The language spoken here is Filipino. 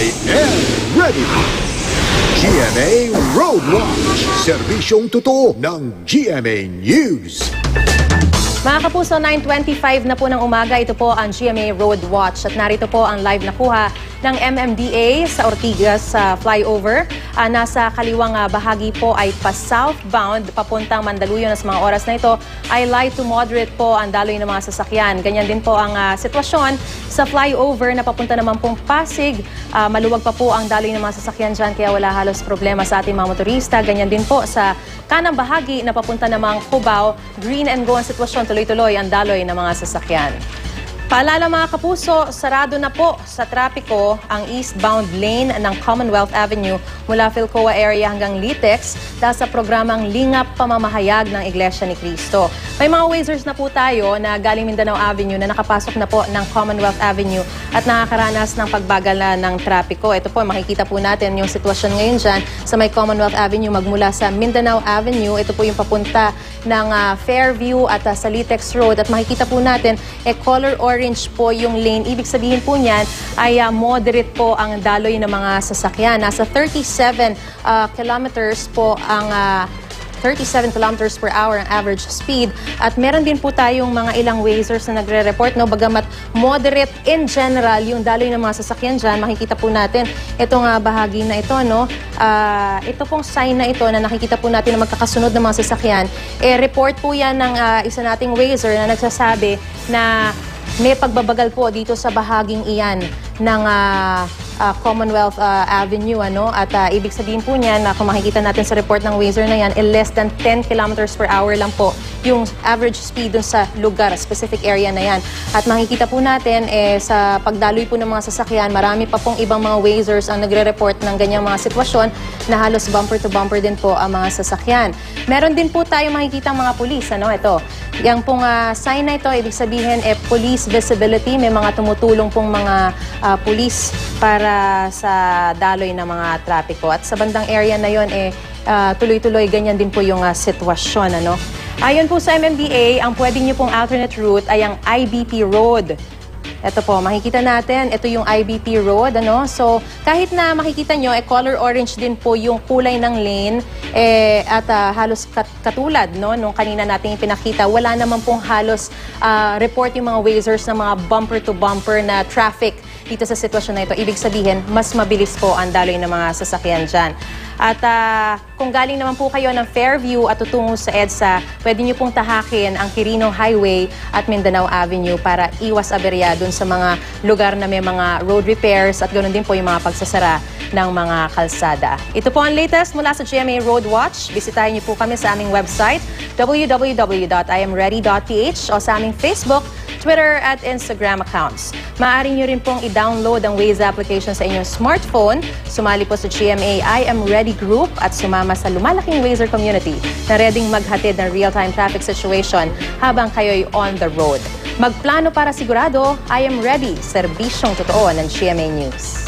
I am ready! GMA Road Watch, serbisyong totoo ng GMA News. Mga kapuso, 9:25 na po ng umaga, ito po ang GMA Road Watch at narito po ang live na kuha ng MMDA sa Ortigas flyover. Nasa kaliwang bahagi po ay pa-southbound papuntang Mandaluyong sa mga oras na ito ay light to moderate po ang daloy ng mga sasakyan. Ganyan din po ang sitwasyon sa flyover na papunta naman pong Pasig. Maluwag pa po ang daloy ng mga sasakyan dyan kaya wala halos problema sa ating mga motorista. Ganyan din po sa kanang bahagi na papunta namang Cubao, green and go ang sitwasyon, tuloy-tuloy ang daloy ng mga sasakyan. Paalala mga kapuso, sarado na po sa trapiko ang eastbound lane ng Commonwealth Avenue mula Philcoa area hanggang Litex dahil sa programang Lingap Pamamahayag ng Iglesia ni Cristo. May mga wazers na po tayo na galing Mindanao Avenue na nakapasok na po ng Commonwealth Avenue at nakakaranas ng pagbagal na ng trapiko. Ito po, makikita po natin yung sitwasyon ngayon dyan sa may Commonwealth Avenue magmula sa Mindanao Avenue. Ito po yung papunta ng Fairview at sa Litex Road at makikita po natin color orange po yung lane. Ibig sabihin po niyan ay moderate po ang daloy ng mga sasakyan. Nasa 37 kilometers po ang 37 kilometers per hour ang average speed. At meron din po tayong mga ilang wazers na nagre-report, no? Bagamat moderate in general yung daloy ng mga sasakyan dyan, makikita po natin itong bahagi na ito, no? Ito pong sign na ito na nakikita po natin na magkakasunod ng mga sasakyan. Report po yan ng isa nating wazer na nagsasabi na may pagbabagal po dito sa bahaging iyan ng Commonwealth Avenue, ano? At ibig sabihin po niyan na kung makikita natin sa report ng wazer na yan, less than 10 kilometers per hour lang po yung average speed dun sa lugar, specific area na yan. At makikita po natin sa pagdaloy po ng mga sasakyan, marami pa pong ibang mga wazers ang nagre-report ng ganyang mga sitwasyon na halos bumper to bumper din po ang mga sasakyan. Meron din po tayo makikita mga pulis, ano? Ito, yung pong sign na ito, ibig sabihin police visibility, may mga tumutulong pong mga pulis para sa daloy ng mga trapiko. At sa bandang area na yon tuloy-tuloy ganyan din po yung sitwasyon, ano? Ayon po sa MMDA, ang pwede niyo pong alternate route ay ang IBP Road. Ito po, makikita natin, ito yung IBP Road, ano? So, kahit na makikita nyo, color orange din po yung kulay ng lane, at halos katulad, no, nung kanina natin ipinakita, wala naman pong halos report yung mga wazers ng mga bumper-to-bumper na traffic dito sa sitwasyon na ito. Ibig sabihin, mas mabilis po ang daloy ng mga sasakyan dyan. At kung galing naman po kayo ng Fairview at tutungo sa EDSA, pwede nyo pong tahakin ang Quirino Highway at Mindanao Avenue para iwas aberya dun sa mga lugar na may mga road repairs at ganoon din po yung mga pagsasara ng mga kalsada. Ito po ang latest mula sa GMA Road Watch. Bisitahin niyo po kami sa aming website, www.imready.ph o sa aming Facebook, Twitter at Instagram accounts. Maaari nyo rin pong i-download ang Waze application sa inyong smartphone, sumali po sa GMA I Am Ready Group at sumama sa lumalaking Wazer community na readyng maghatid ng real-time traffic situation habang kayo'y on the road. Magplano para sigurado, I Am Ready, serbisyong totoo ng GMA News.